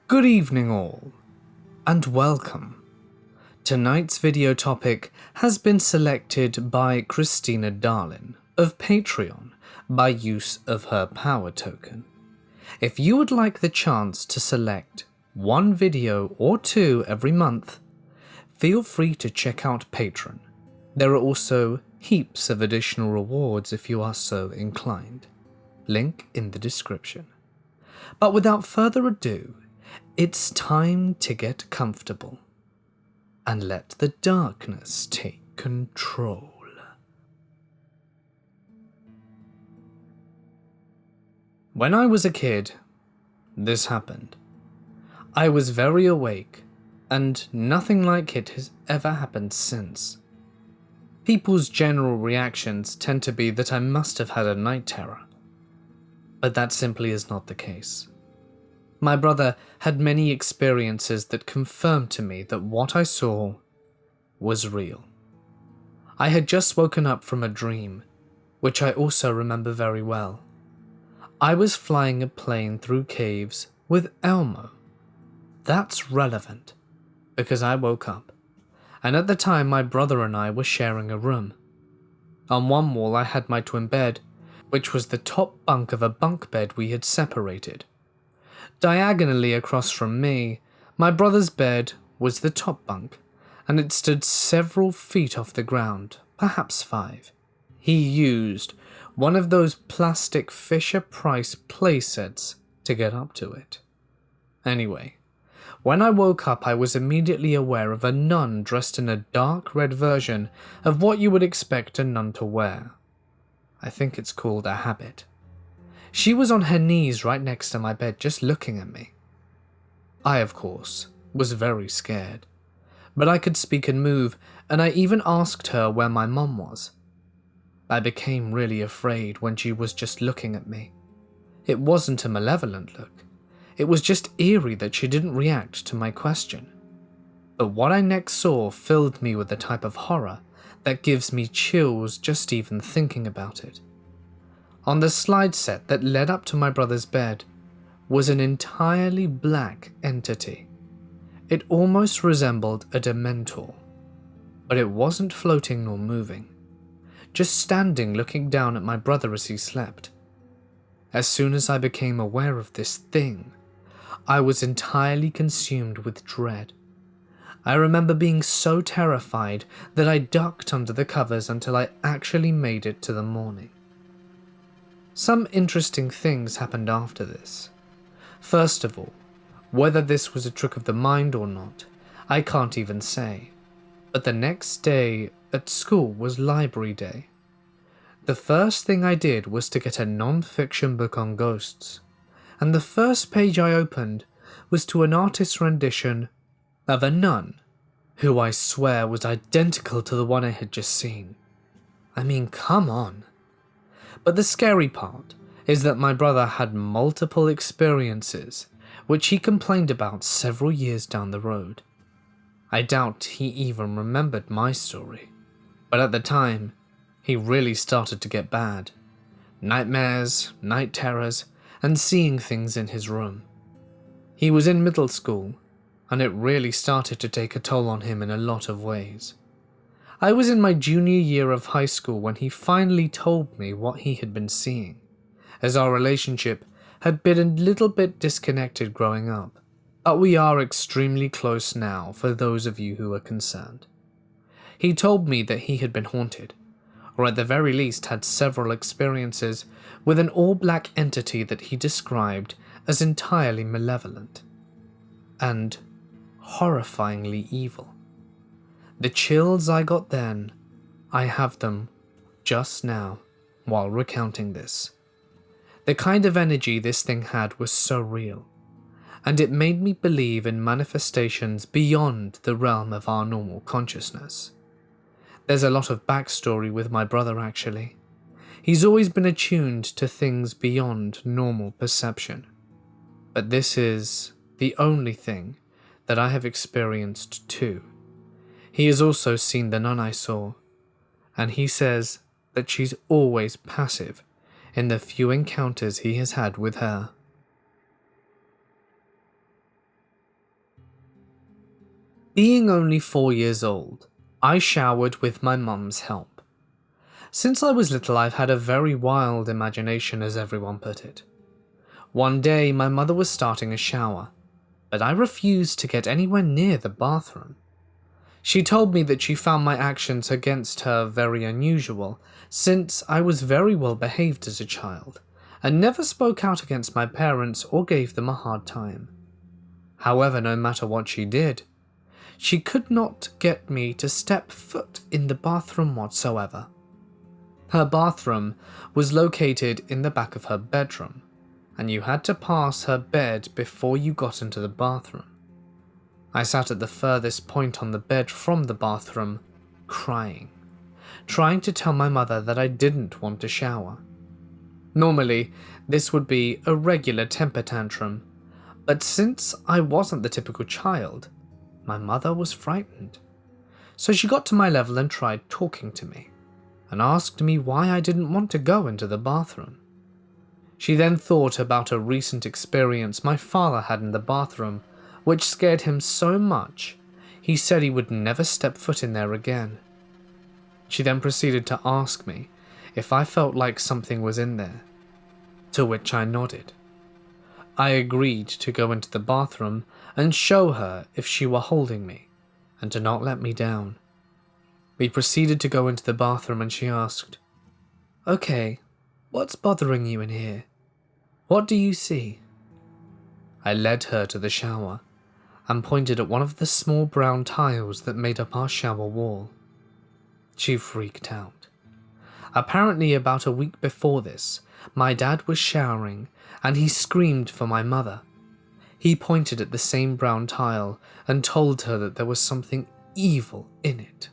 Good evening all, and welcome. Tonight's video topic has been selected by Christina Darlin of Patreon by use of her power token. If you would like the chance to select one video or two every month, feel free to check out Patreon. There are also heaps of additional rewards if you are so inclined. Link in the description. But without further ado, it's time to get comfortable and let the darkness take control. When I was a kid, this happened. I was very awake, and nothing like it has ever happened since. People's general reactions tend to be that I must have had a night terror, but that simply is not the case. My brother had many experiences that confirmed to me that what I saw was real. I had just woken up from a dream, which I also remember very well. I was flying a plane through caves with Elmo. That's relevant, because I woke up, and at the time my brother and I were sharing a room. On one wall I had my twin bed, which was the top bunk of a bunk bed we had separated. Diagonally across from me, my brother's bed was the top bunk, and it stood several feet off the ground, perhaps 5. He used one of those plastic Fisher-Price play sets to get up to it. Anyway, when I woke up I was immediately aware of a nun dressed in a dark red version of what you would expect a nun to wear. I think it's called a habit. She was on her knees right next to my bed just looking at me. I, of course, was very scared, but I could speak and move, and I even asked her where my mum was. I became really afraid when she was just looking at me. It wasn't a malevolent look. It was just eerie that she didn't react to my question. But what I next saw filled me with a type of horror that gives me chills just even thinking about it. On the slide set that led up to my brother's bed was an entirely black entity. It almost resembled a dementor, but it wasn't floating nor moving, just standing looking down at my brother as he slept. As soon as I became aware of this thing, I was entirely consumed with dread. I remember being so terrified that I ducked under the covers until I actually made it to the morning. Some interesting things happened after this. First of all, whether this was a trick of the mind or not, I can't even say. But the next day at school was library day. The first thing I did was to get a non-fiction book on ghosts, and the first page I opened was to an artist's rendition of a nun, who I swear was identical to the one I had just seen. I mean, come on. But the scary part is that my brother had multiple experiences, which he complained about several years down the road. I doubt he even remembered my story, but at the time, he really started to get bad. Nightmares, night terrors, and seeing things in his room. He was in middle school, and it really started to take a toll on him in a lot of ways. I was in my junior year of high school when he finally told me what he had been seeing, as our relationship had been a little bit disconnected growing up, but we are extremely close now for those of you who are concerned. He told me that he had been haunted, or at the very least had several experiences with an all-black entity that he described as entirely malevolent and horrifyingly evil. The chills I got then, I have them just now while recounting this. The kind of energy this thing had was so real, and it made me believe in manifestations beyond the realm of our normal consciousness. There's a lot of backstory with my brother actually. He's always been attuned to things beyond normal perception, but this is the only thing that I have experienced too. He has also seen the nun I saw, and he says that she's always passive in the few encounters he has had with her. Being only 4 years old, I showered with my mum's help. Since I was little, I've had a very wild imagination, as everyone put it. One day, my mother was starting a shower, but I refused to get anywhere near the bathroom. She told me that she found my actions against her very unusual, since I was very well behaved as a child, and never spoke out against my parents or gave them a hard time. However, no matter what she did, she could not get me to step foot in the bathroom whatsoever. Her bathroom was located in the back of her bedroom, and you had to pass her bed before you got into the bathroom. I sat at the furthest point on the bed from the bathroom, crying, trying to tell my mother that I didn't want to shower. Normally, this would be a regular temper tantrum, but since I wasn't the typical child, my mother was frightened. So she got to my level and tried talking to me, and asked me why I didn't want to go into the bathroom. She then thought about a recent experience my father had in the bathroom, which scared him so much, he said he would never step foot in there again. She then proceeded to ask me if I felt like something was in there, to which I nodded. I agreed to go into the bathroom and show her if she were holding me, and to not let me down. We proceeded to go into the bathroom and she asked, "Okay, what's bothering you in here? What do you see?" I led her to the shower and pointed at one of the small brown tiles that made up our shower wall. She freaked out. Apparently, about a week before this, my dad was showering and he screamed for my mother. He pointed at the same brown tile and told her that there was something evil in it.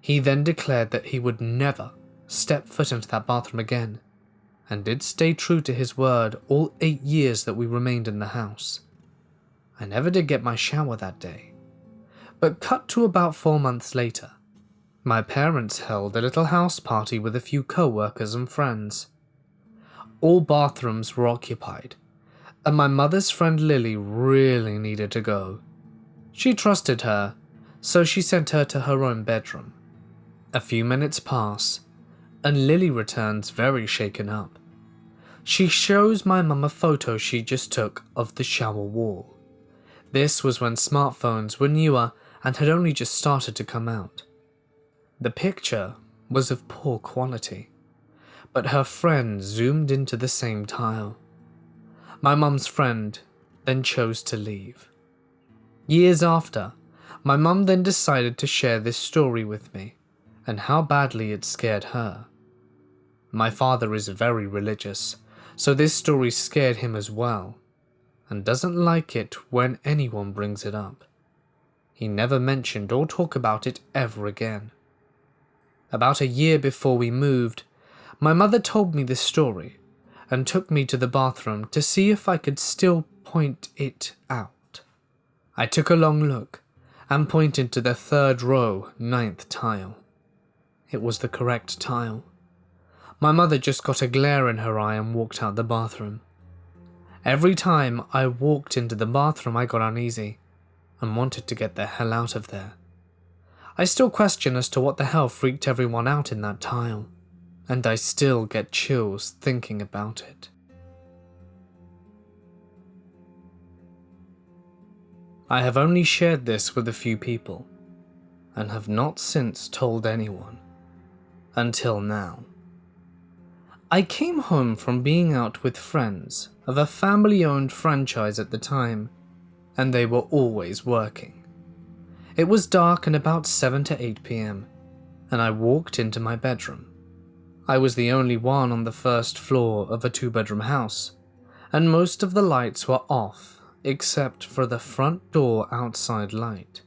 He then declared that he would never step foot into that bathroom again, and did stay true to his word all 8 years that we remained in the house. I never did get my shower that day, but cut to about 4 months later, my parents held a little house party with a few co-workers and friends. All bathrooms were occupied, and my mother's friend Lily really needed to go. She trusted her, so she sent her to her own bedroom. A few minutes pass, and Lily returns very shaken up. She shows my mum a photo she just took of the shower wall. This was when smartphones were newer and had only just started to come out. The picture was of poor quality, but her friend zoomed into the same tile. My mum's friend then chose to leave. Years after, my mum then decided to share this story with me, and how badly it scared her. My father is very religious, so this story scared him as well, and doesn't like it when anyone brings it up. He never mentioned or talked about it ever again. About a year before we moved, my mother told me this story and took me to the bathroom to see if I could still point it out. I took a long look and pointed to the 3rd row, 9th tile. It was the correct tile. My mother just got a glare in her eye and walked out the bathroom. Every time I walked into the bathroom, I got uneasy and wanted to get the hell out of there. I still question as to what the hell freaked everyone out in that tile, and I still get chills thinking about it. I have only shared this with a few people, and have not since told anyone, until now. I came home from being out with friends of a family-owned franchise at the time, and they were always working. It was dark and about 7 to 8 p.m, and I walked into my bedroom. I was the only one on the 1st floor of a 2-bedroom house, and most of the lights were off except for the front door outside light.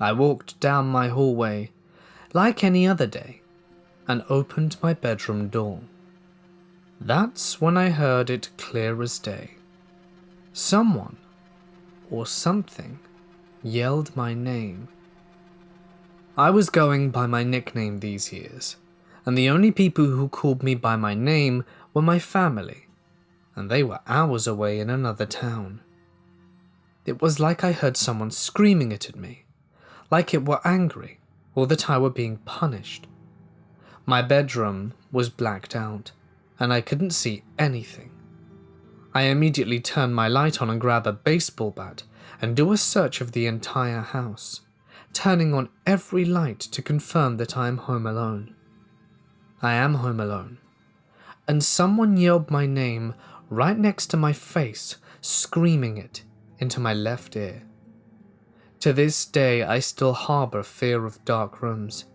I walked down my hallway like any other day and opened my bedroom door. That's when I heard it clear as day. Someone, or something, yelled my name. I was going by my nickname these years, and the only people who called me by my name were my family, and they were hours away in another town. It was like I heard someone screaming it at me, like it were angry, or that I were being punished. My bedroom was blacked out, and I couldn't see anything. I immediately turn my light on and grab a baseball bat and do a search of the entire house, turning on every light to confirm that I am home alone. I am home alone, and someone yelled my name right next to my face, screaming it into my left ear. To this day, I still harbor fear of dark rooms,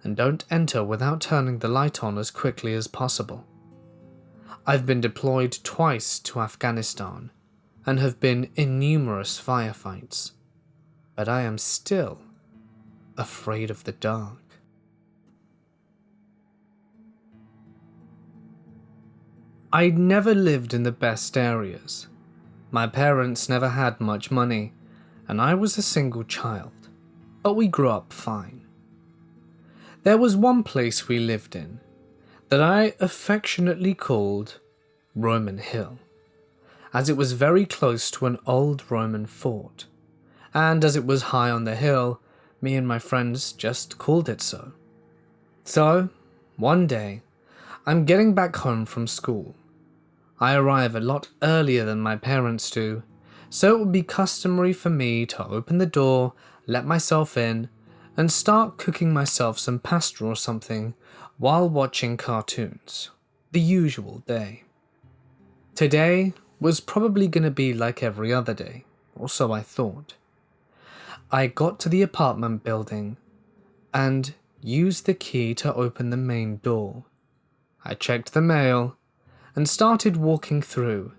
and don't enter without turning the light on as quickly as possible. I've been deployed twice to Afghanistan, and have been in numerous firefights, but I am still afraid of the dark. I never lived in the best areas. My parents never had much money, and I was a single child, but we grew up fine. There was one place we lived in that I affectionately called Roman Hill, as it was very close to an old Roman fort, and as it was high on the hill, me and my friends just called it so. So, one day, I'm getting back home from school. I arrive a lot earlier than my parents do, so it would be customary for me to open the door, let myself in, and start cooking myself some pasta or something while watching cartoons. The usual day. Today was probably going to be like every other day, or so I thought. I got to the apartment building and used the key to open the main door. I checked the mail and started walking through,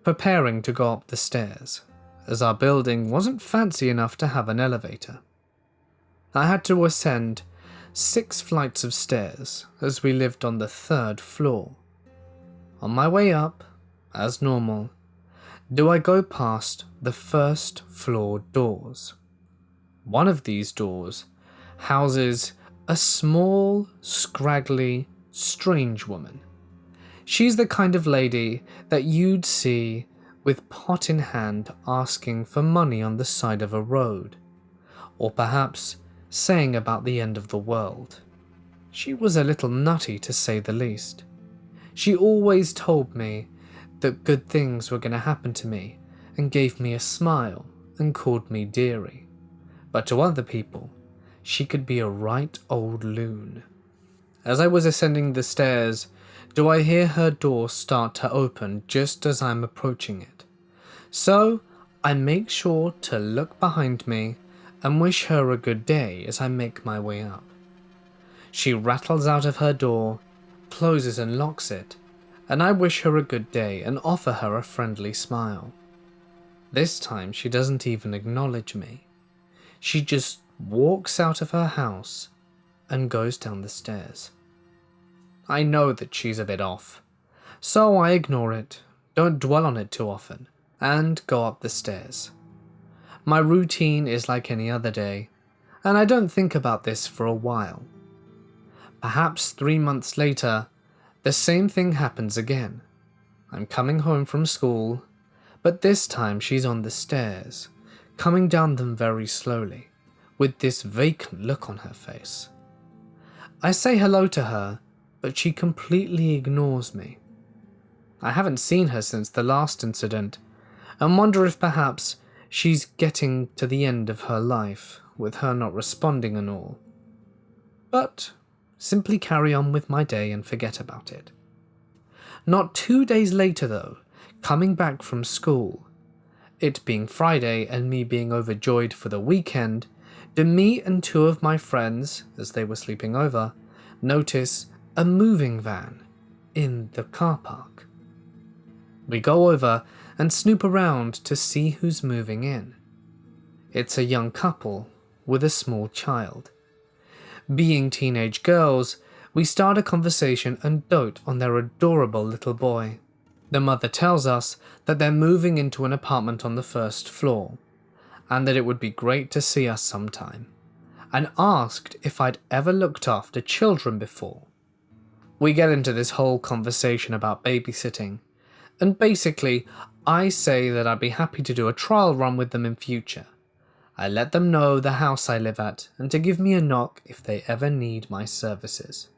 preparing to go up the stairs, as our building wasn't fancy enough to have an elevator. I had to ascend 6 flights of stairs as we lived on the 3rd floor. On my way up, as normal, do I go past the 1st floor doors. One of these doors houses a small, scraggly, strange woman. She's the kind of lady that you'd see with pot in hand asking for money on the side of a road, or perhaps saying about the end of the world. She was a little nutty, to say the least. She always told me that good things were going to happen to me and gave me a smile and called me dearie. But to other people, she could be a right old loon. As I was ascending the stairs, do I hear her door start to open just as I'm approaching it. So I make sure to look behind me and wish her a good day as I make my way up. She rattles out of her door, closes and locks it, and I wish her a good day and offer her a friendly smile. This time she doesn't even acknowledge me. She just walks out of her house and goes down the stairs. I know that she's a bit off, so I ignore it, don't dwell on it too often, and go up the stairs. My routine is like any other day, and I don't think about this for a while. Perhaps 3 months later, the same thing happens again. I'm coming home from school, but this time she's on the stairs, coming down them very slowly, with this vacant look on her face. I say hello to her, but she completely ignores me. I haven't seen her since the last incident, and wonder if perhaps she's getting to the end of her life, with her not responding and all. But simply carry on with my day and forget about it. Not 2 days later though, coming back from school, it being Friday and me being overjoyed for the weekend, do me and 2 of my friends, as they were sleeping over, notice a moving van in the car park. We go over and snoop around to see who's moving in. It's a young couple with a small child. Being teenage girls, we start a conversation and dote on their adorable little boy. The mother tells us that they're moving into an apartment on the 1st floor, and that it would be great to see us sometime, and asked if I'd ever looked after children before. We get into this whole conversation about babysitting, and basically I say that I'd be happy to do a trial run with them in future. I let them know the house I live at and to give me a knock if they ever need my services.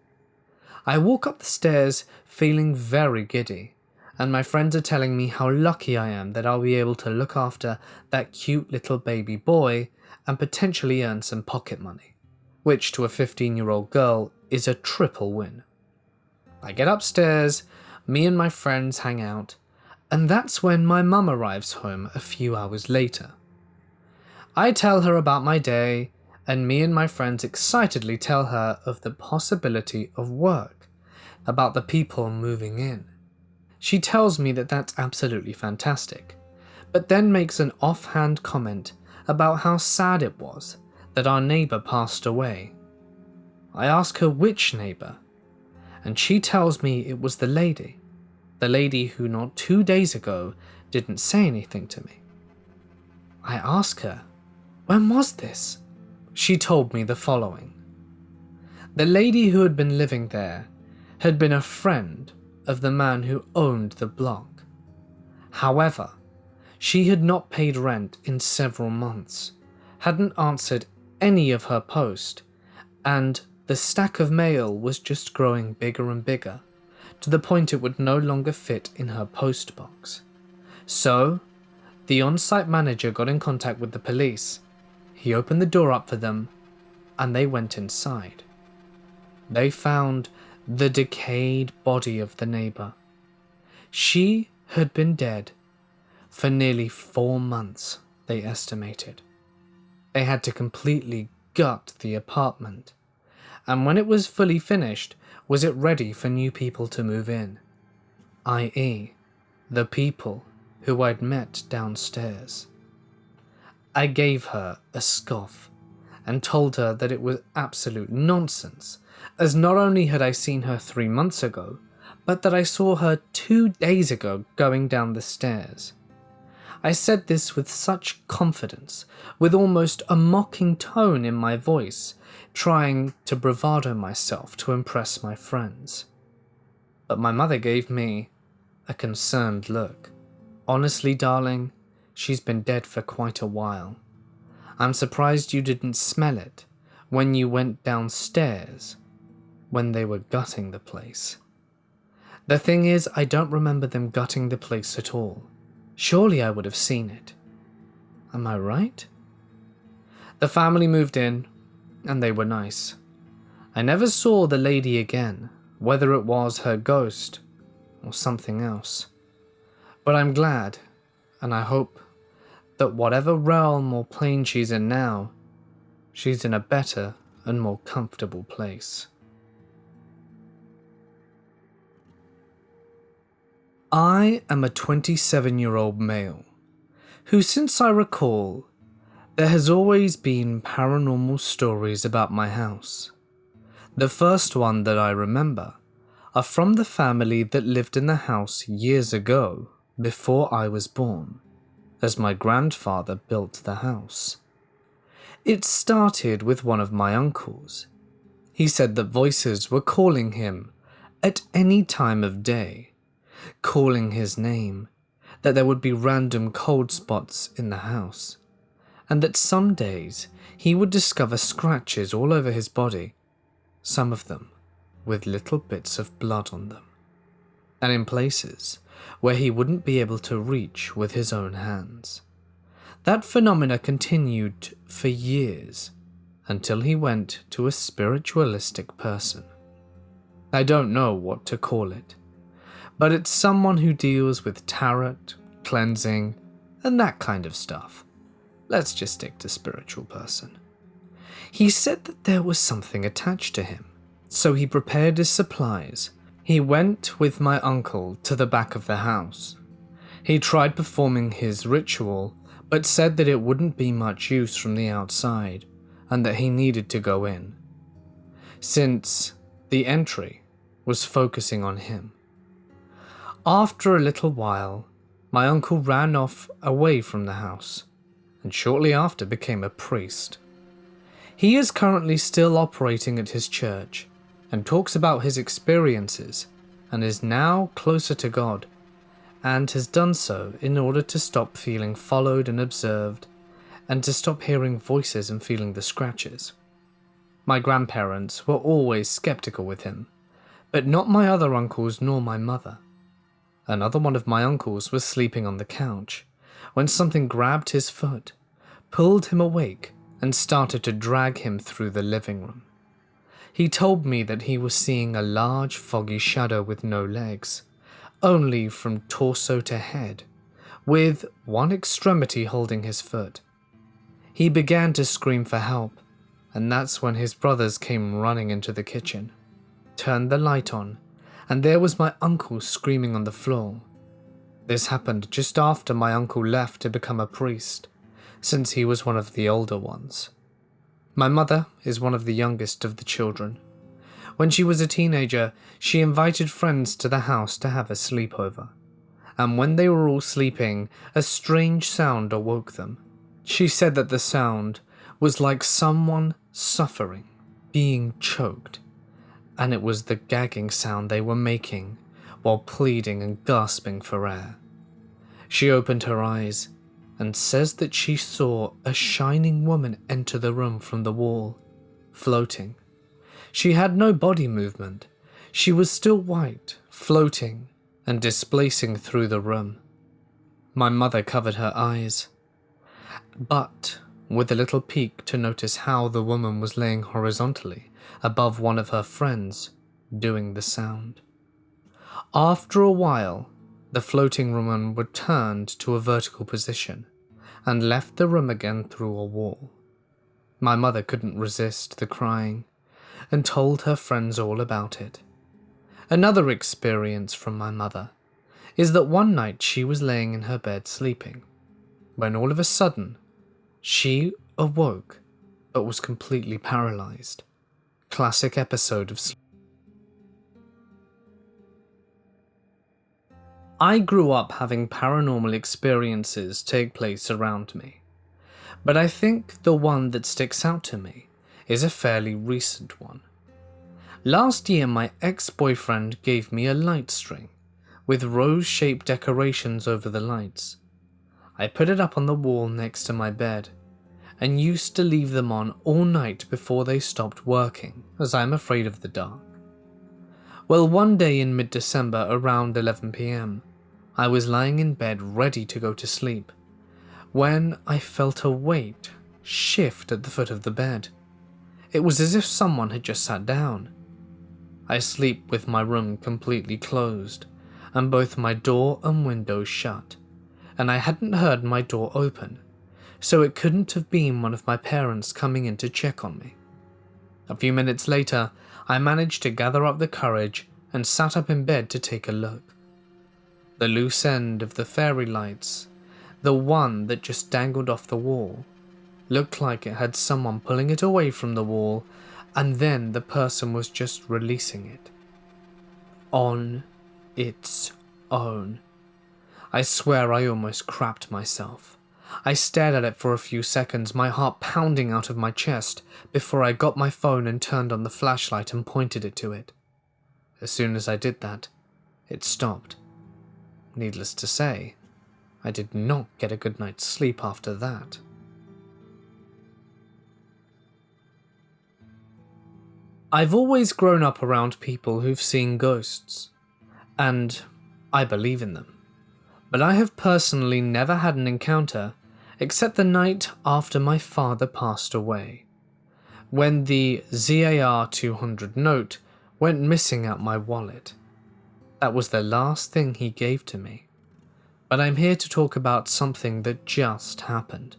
I walk up the stairs feeling very giddy, and my friends are telling me how lucky I am that I'll be able to look after that cute little baby boy and potentially earn some pocket money, which to a 15-year-old girl is a triple win. I get upstairs, me and my friends hang out, and that's when my mum arrives home a few hours later. I tell her about my day, and me and my friends excitedly tell her of the possibility of work, about the people moving in. She tells me that that's absolutely fantastic, but then makes an offhand comment about how sad it was that our neighbour passed away. I ask her which neighbour, and she tells me it was the lady who not 2 days ago didn't say anything to me. I ask her, when was this? She told me the following. The lady who had been living there had been a friend of the man who owned the block. However, she had not paid rent in several months, hadn't answered any of her post, and the stack of mail was just growing bigger and bigger, to the point it would no longer fit in her post box. So, the on-site manager got in contact with the police. He opened the door up for them, and they went inside. They found the decayed body of the neighbour. She had been dead for nearly 4 months, they estimated. They had to completely gut the apartment, and when it was fully finished, was it ready for new people to move in, i.e., the people who I'd met downstairs. I gave her a scoff and told her that it was absolute nonsense, as not only had I seen her 3 months ago, but that I saw her 2 days ago going down the stairs. I said this with such confidence, with almost a mocking tone in my voice, trying to bravado myself to impress my friends. But my mother gave me a concerned look. Honestly, darling, she's been dead for quite a while. I'm surprised you didn't smell it when you went downstairs when they were gutting the place. The thing is, I don't remember them gutting the place at all. Surely I would have seen it. Am I right? The family moved in, and they were nice. I never saw the lady again, whether it was her ghost or something else. But I'm glad, and I hope that whatever realm or plane she's in now, she's in a better and more comfortable place. I am a 27-year-old male who, since I recall, there has always been paranormal stories about my house. The first one that I remember are from the family that lived in the house years ago before I was born, as my grandfather built the house. It started with one of my uncles. He said that voices were calling him at any time of day, calling his name, that there would be random cold spots in the house, and that some days he would discover scratches all over his body, some of them with little bits of blood on them, and in places where he wouldn't be able to reach with his own hands. That phenomena continued for years, until he went to a spiritualistic person. I don't know what to call it, but it's someone who deals with tarot, cleansing, and that kind of stuff. Let's just stick to spiritual person. He said that there was something attached to him, so he prepared his supplies. He went with my uncle to the back of the house. He tried performing his ritual, but said that it wouldn't be much use from the outside, and that he needed to go in, since the entry was focusing on him. After a little while, my uncle ran off away from the house, and shortly after became a priest. He is currently still operating at his church, and talks about his experiences, and is now closer to God, and has done so in order to stop feeling followed and observed, and to stop hearing voices and feeling the scratches. My grandparents were always skeptical with him, but not my other uncles nor my mother. Another one of my uncles was sleeping on the couch when something grabbed his foot, pulled him awake, and started to drag him through the living room. He told me that he was seeing a large foggy shadow with no legs, only from torso to head, with one extremity holding his foot. He began to scream for help, and that's when his brothers came running into the kitchen, turned the light on, and there was my uncle screaming on the floor. This happened just after my uncle left to become a priest, since he was one of the older ones. My mother is one of the youngest of the children. When she was a teenager, she invited friends to the house to have a sleepover, and when they were all sleeping, a strange sound awoke them. She said that the sound was like someone suffering, being choked, and it was the gagging sound they were making while pleading and gasping for air. She opened her eyes and says that she saw a shining woman enter the room from the wall, floating. She had no body movement. She was still white, floating and displacing through the room. My mother covered her eyes, but with a little peek to notice how the woman was laying horizontally above one of her friends, doing the sound. After a while, the floating woman returned to a vertical position and left the room again through a wall. My mother couldn't resist the crying and told her friends all about it. Another experience from my mother is that one night she was laying in her bed sleeping, when all of a sudden she awoke but was completely paralyzed. Classic episode of sleep. I grew up having paranormal experiences take place around me, but I think the one that sticks out to me is a fairly recent one. Last year, my ex-boyfriend gave me a light string with rose-shaped decorations over the lights. I put it up on the wall next to my bed and used to leave them on all night before they stopped working, as I'm afraid of the dark. Well, one day in mid-December around 11 p.m, I was lying in bed ready to go to sleep, when I felt a weight shift at the foot of the bed. It was as if someone had just sat down. I sleep with my room completely closed, and both my door and windows shut, and I hadn't heard my door open, so it couldn't have been one of my parents coming in to check on me. A few minutes later, I managed to gather up the courage and sat up in bed to take a look. The loose end of the fairy lights, the one that just dangled off the wall, looked like it had someone pulling it away from the wall, and then the person was just releasing it. On its own. I swear I almost crapped myself. I stared at it for a few seconds, my heart pounding out of my chest, before I got my phone and turned on the flashlight and pointed it to it. As soon as I did that, it stopped. Needless to say, I did not get a good night's sleep after that. I've always grown up around people who've seen ghosts, and I believe in them. But I have personally never had an encounter except the night after my father passed away, when the ZAR 200 note went missing out my wallet. That was the last thing he gave to me. But I'm here to talk about something that just happened.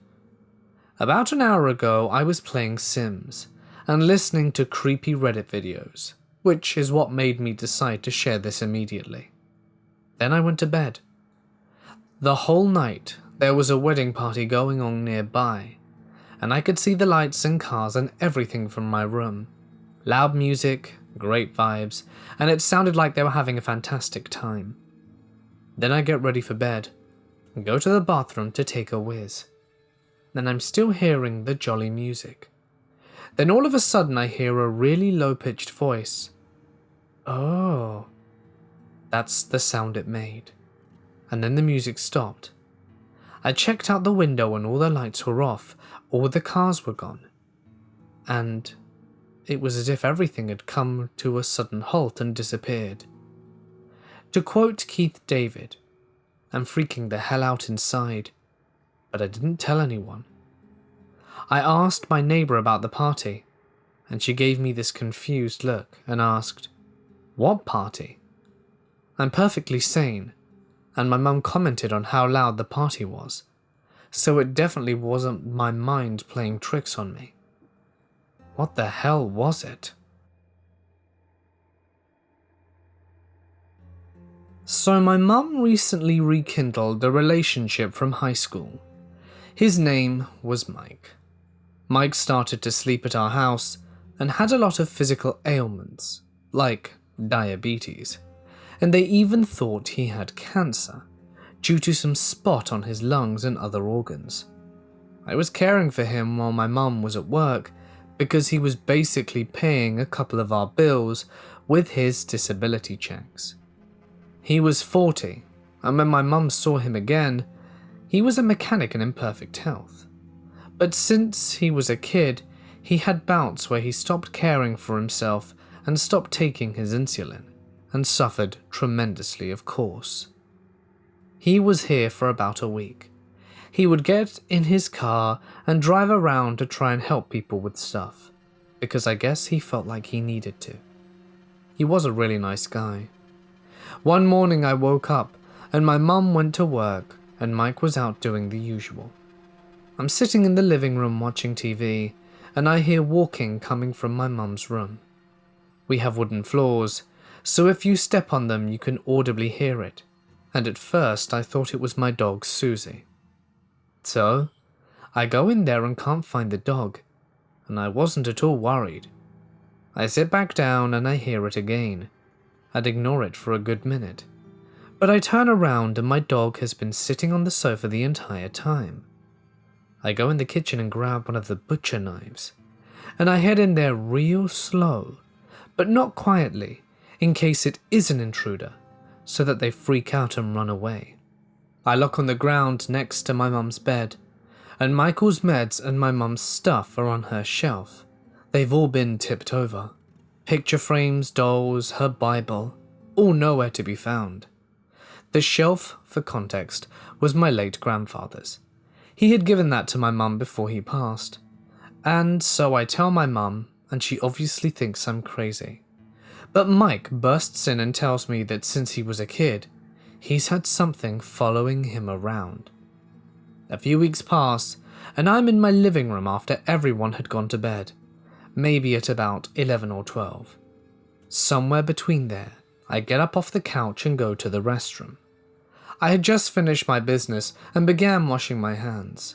About an hour ago, I was playing Sims and listening to creepy Reddit videos, which is what made me decide to share this immediately. Then I went to bed. The whole night, there was a wedding party going on nearby, and I could see the lights and cars and everything from my room. Loud music, great vibes, and it sounded like they were having a fantastic time. Then I get ready for bed, and go to the bathroom to take a whiz. Then I'm still hearing the jolly music. Then all of a sudden I hear a really low-pitched voice. Oh, that's the sound it made. and then the music stopped. I checked out the window and all the lights were off, all the cars were gone, and it was as if everything had come to a sudden halt and disappeared. To quote Keith David, "I'm freaking the hell out inside, but I didn't tell anyone." I asked my neighbour about the party, and she gave me this confused look and asked, "What party?" I'm perfectly sane, and my mum commented on how loud the party was, so it definitely wasn't my mind playing tricks on me. What the hell was it? So my mum recently rekindled a relationship from high school. His name was Mike. Mike started to sleep at our house and had a lot of physical ailments, like diabetes, and they even thought he had cancer due to some spot on his lungs and other organs. I was caring for him while my mum was at work because he was basically paying a couple of our bills with his disability checks. He was 40, and when my mum saw him again, he was a mechanic and in perfect health. But since he was a kid, he had bouts where he stopped caring for himself and stopped taking his insulin, and suffered tremendously, of course. He was here for about a week. He would get in his car and drive around to try and help people with stuff, because I guess he felt like he needed to. He was a really nice guy. One morning I woke up and my mum went to work and Mike was out doing the usual. I'm sitting in the living room watching TV and I hear walking coming from my mum's room. We have wooden floors, so if you step on them you can audibly hear it, and at first I thought it was my dog Susie. So, I go in there and can't find the dog, and I wasn't at all worried. I sit back down and I hear it again. I'd ignore it for a good minute, but I turn around and my dog has been sitting on the sofa the entire time. I go in the kitchen and grab one of the butcher knives, and I head in there real slow, but not quietly, in case it is an intruder, so that they freak out and run away. I look on the ground next to my mum's bed, and Michael's meds and my mum's stuff are on her shelf. They've all been tipped over. Picture frames, dolls, her Bible, all nowhere to be found. The shelf, for context, was my late grandfather's. He had given that to my mum before he passed. And so I tell my mum, and she obviously thinks I'm crazy. But Mike bursts in and tells me that since he was a kid, he's had something following him around. A few weeks pass, and I'm in my living room after everyone had gone to bed, maybe at about 11 or 12. Somewhere between there, I get up off the couch and go to the restroom. I had just finished my business and began washing my hands.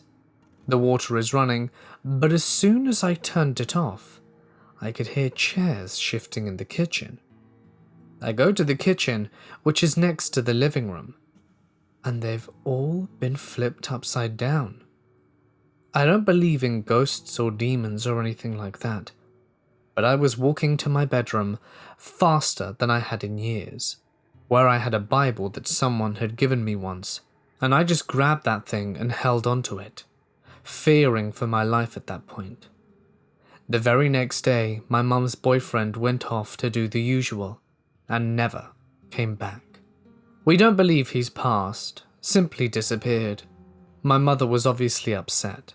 The water is running, but as soon as I turned it off, I could hear chairs shifting in the kitchen. I go to the kitchen, which is next to the living room, and they've all been flipped upside down. I don't believe in ghosts or demons or anything like that, but I was walking to my bedroom faster than I had in years, where I had a Bible that someone had given me once, and I just grabbed that thing and held onto it, fearing for my life at that point. The very next day, my mum's boyfriend went off to do the usual, and never came back. We don't believe he's passed, simply disappeared. My mother was obviously upset.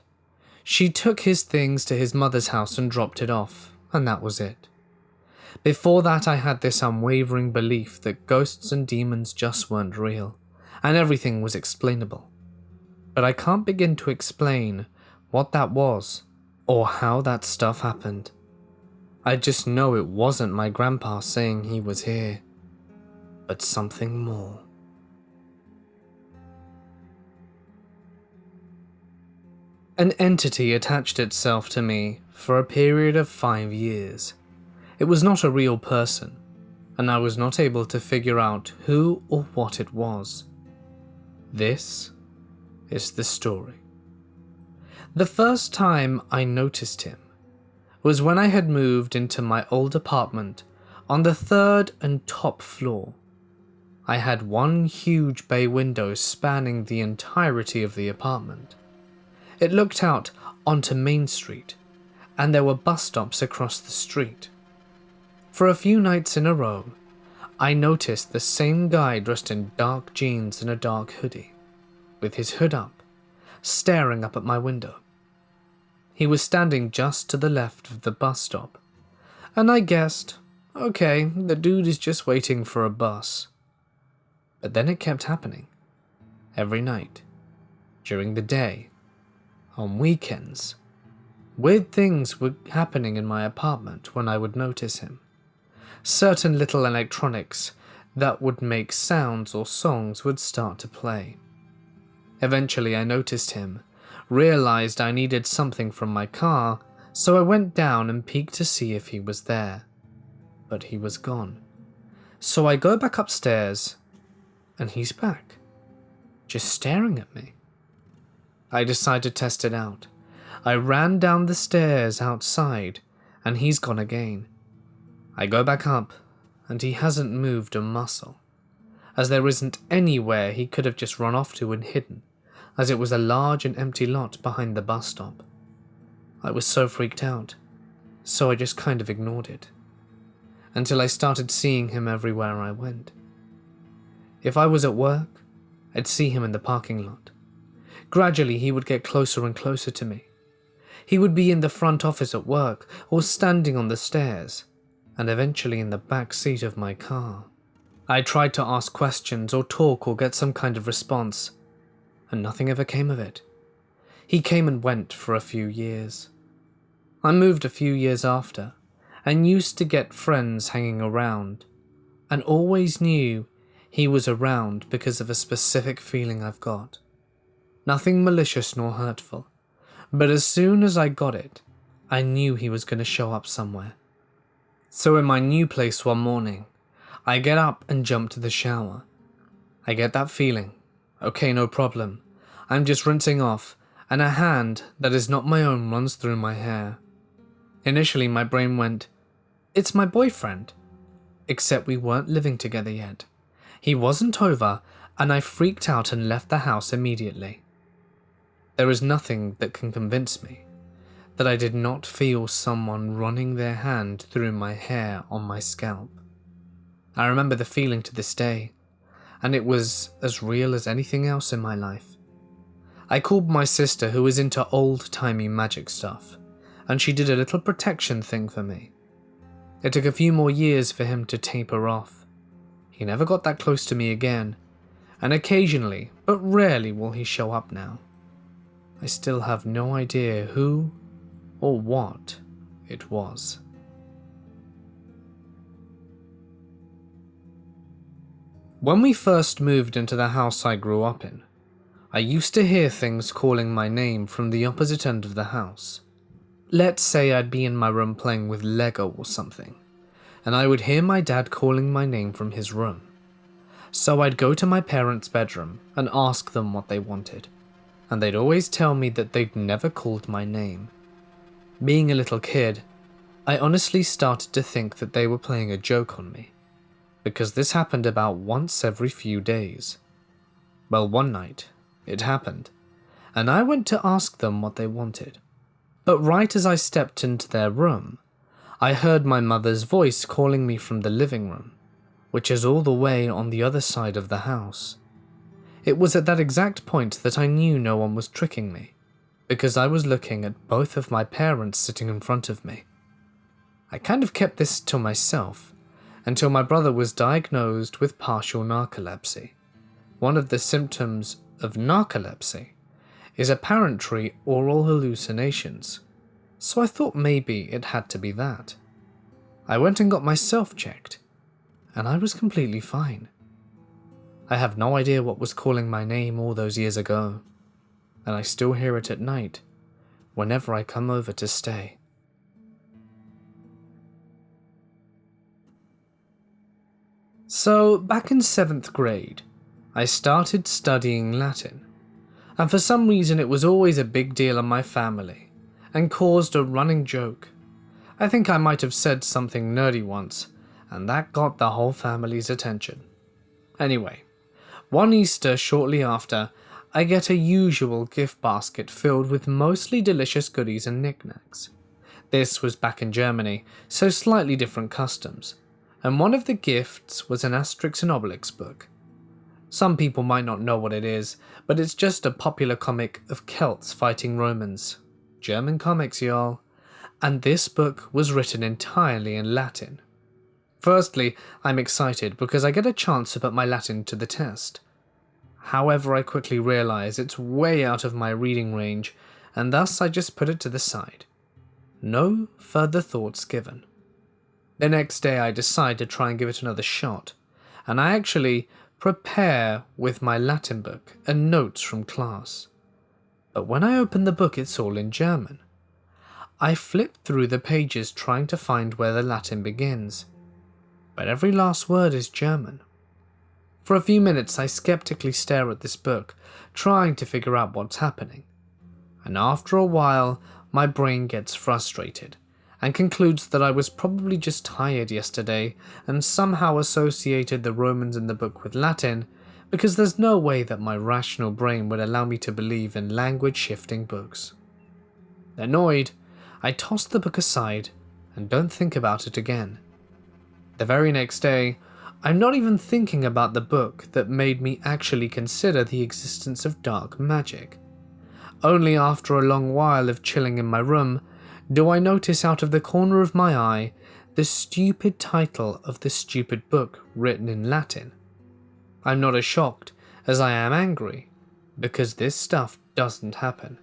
She took his things to his mother's house and dropped it off, and that was it. Before that I had this unwavering belief that ghosts and demons just weren't real, and everything was explainable. But I can't begin to explain what that was, or how that stuff happened. I just know it wasn't my grandpa saying he was here, but something more. An entity attached itself to me for a period of 5 years. It was not a real person, and I was not able to figure out who or what it was. This is the story. The first time I noticed him was when I had moved into my old apartment on the 3rd and top floor. I had one huge bay window spanning the entirety of the apartment. It looked out onto Main Street, and there were bus stops across the street. For a few nights in a row, I noticed the same guy dressed in dark jeans and a dark hoodie, with his hood up, staring up at my window. He was standing just to the left of the bus stop, and I guessed, okay, the dude is just waiting for a bus. But then it kept happening. Every night, during the day, on weekends. Weird things were happening in my apartment when I would notice him. Certain little electronics that would make sounds or songs would start to play. Eventually I noticed him, realized I needed something from my car, so I went down and peeked to see if he was there. But he was gone. So I go back upstairs, and he's back, just staring at me. I decided to test it out. I ran down the stairs outside, and he's gone again. I go back up, and he hasn't moved a muscle, as there isn't anywhere he could have just run off to and hidden, as it was a large and empty lot behind the bus stop. I was so freaked out, so I just kind of ignored it, until I started seeing him everywhere I went. If I was at work, I'd see him in the parking lot. Gradually, he would get closer and closer to me. He would be in the front office at work, or standing on the stairs, and eventually in the back seat of my car. I tried to ask questions or talk or get some kind of response, and nothing ever came of it. He came and went for a few years. I moved a few years after, and used to get friends hanging around, and always knew he was around because of a specific feeling I've got. Nothing malicious nor hurtful, but as soon as I got it, I knew he was going to show up somewhere. So in my new place one morning, I get up and jump to the shower. I get that feeling. Okay, no problem. I'm just rinsing off, and a hand that is not my own runs through my hair. Initially, my brain went, it's my boyfriend. Except we weren't living together yet. He wasn't over, and I freaked out and left the house immediately. There is nothing that can convince me that I did not feel someone running their hand through my hair on my scalp. I remember the feeling to this day, and it was as real as anything else in my life. I called my sister, who is into old-timey magic stuff, and she did a little protection thing for me. It took a few more years for him to taper off. He never got that close to me again, and occasionally, but rarely, will he show up now. I still have no idea who or what it was. When we first moved into the house I grew up in, I used to hear things calling my name from the opposite end of the house. Let's say I'd be in my room playing with Lego or something, and I would hear my dad calling my name from his room. So I'd go to my parents' bedroom and ask them what they wanted, and they'd always tell me that they'd never called my name. Being a little kid, I honestly started to think that they were playing a joke on me, because this happened about once every few days. Well, one night, it happened, and I went to ask them what they wanted. But right as I stepped into their room, I heard my mother's voice calling me from the living room, which is all the way on the other side of the house. It was at that exact point that I knew no one was tricking me, because I was looking at both of my parents sitting in front of me. I kind of kept this to myself until my brother was diagnosed with partial narcolepsy. One of the symptoms of narcolepsy is apparently oral hallucinations, so I thought maybe it had to be that. I went and got myself checked, and I was completely fine. I have no idea what was calling my name all those years ago, and I still hear it at night whenever I come over to stay. So, back in 7th grade, I started studying Latin, and for some reason it was always a big deal in my family, and caused a running joke. I think I might have said something nerdy once, and that got the whole family's attention. Anyway, one Easter shortly after, I get a usual gift basket filled with mostly delicious goodies and knickknacks. This was back in Germany, so slightly different customs, and one of the gifts was an Asterix and Obelix book. Some people might not know what it is, but it's just a popular comic of Celts fighting Romans. German comics, y'all. And this book was written entirely in Latin. Firstly, I'm excited because I get a chance to put my Latin to the test. However, I quickly realise it's way out of my reading range, and thus I just put it to the side. No further thoughts given. The next day I decide to try and give it another shot, and I actually prepare with my Latin book and notes from class. But when I open the book, it's all in German. I flip through the pages trying to find where the Latin begins, but every last word is German. For a few minutes I skeptically stare at this book, trying to figure out what's happening, and after a while my brain gets frustrated and concludes that I was probably just tired yesterday and somehow associated the Romans in the book with Latin, because there's no way that my rational brain would allow me to believe in language-shifting books. Annoyed, I toss the book aside and don't think about it again. The very next day, I'm not even thinking about the book that made me actually consider the existence of dark magic. Only after a long while of chilling in my room do I notice out of the corner of my eye the stupid title of the stupid book written in Latin. I'm not as shocked as I am angry, because this stuff doesn't happen.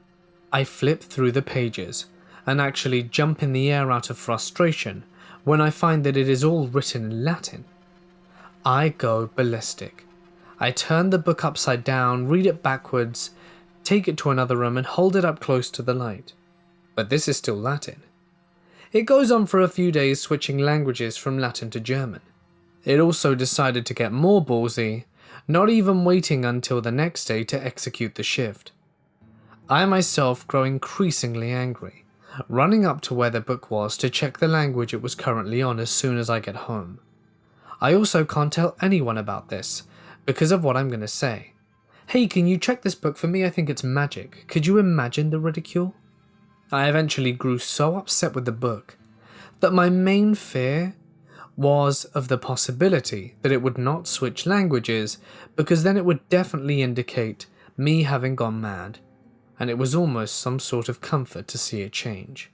I flip through the pages and actually jump in the air out of frustration when I find that it is all written in Latin. I go ballistic. I turn the book upside down, read it backwards, take it to another room and hold it up close to the light. But this is still Latin. It goes on for a few days switching languages from Latin to German. It also decided to get more ballsy, not even waiting until the next day to execute the shift. I myself grow increasingly angry, running up to where the book was to check the language it was currently on as soon as I get home. I also can't tell anyone about this, because of what I'm going to say. Hey, can you check this book for me? I think it's magic. Could you imagine the ridicule? I eventually grew so upset with the book that my main fear was of the possibility that it would not switch languages, because then it would definitely indicate me having gone mad, and it was almost some sort of comfort to see it change.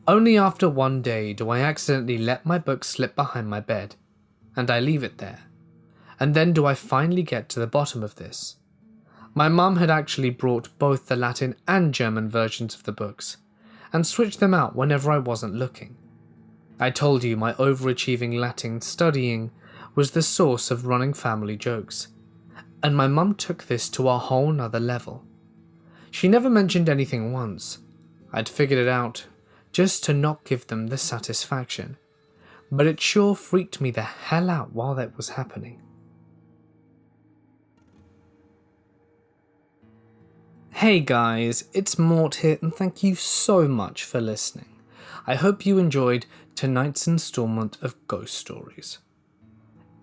Only after one day do I accidentally let my book slip behind my bed, and I leave it there. And then do I finally get to the bottom of this. My mum had actually brought both the Latin and German versions of the books, and switched them out whenever I wasn't looking. I told you my overachieving Latin studying was the source of running family jokes, and my mum took this to a whole nother level. She never mentioned anything once. I'd figured it out, just to not give them the satisfaction, but it sure freaked me the hell out while that was happening. Hey guys, it's Mort here, and thank you so much for listening. I hope you enjoyed tonight's installment of Ghost Stories.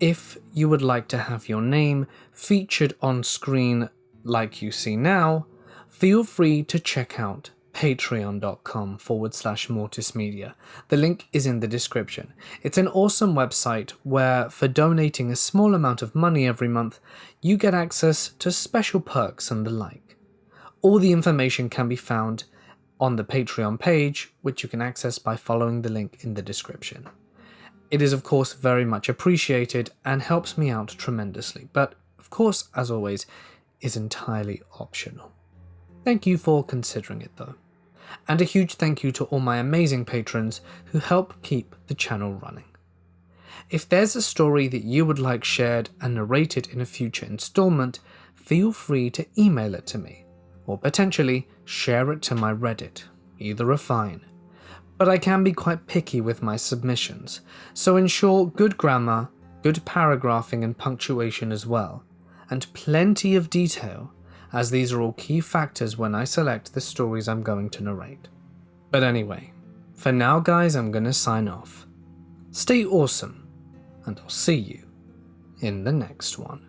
If you would like to have your name featured on screen like you see now, feel free to check out patreon.com/mortismedia. The link is in the description. It's an awesome website where, for donating a small amount of money every month, you get access to special perks and the like. All the information can be found on the Patreon page, which you can access by following the link in the description. It is of course very much appreciated and helps me out tremendously, but of course, as always, is entirely optional. Thank you for considering it though. And a huge thank you to all my amazing patrons who help keep the channel running. If there's a story that you would like shared and narrated in a future installment, feel free to email it to me, or potentially share it to my Reddit. Either are fine. But I can be quite picky with my submissions, so ensure good grammar, good paragraphing and punctuation as well, and plenty of detail, as these are all key factors when I select the stories I'm going to narrate. But anyway, for now guys, I'm gonna sign off. Stay awesome, and I'll see you in the next one.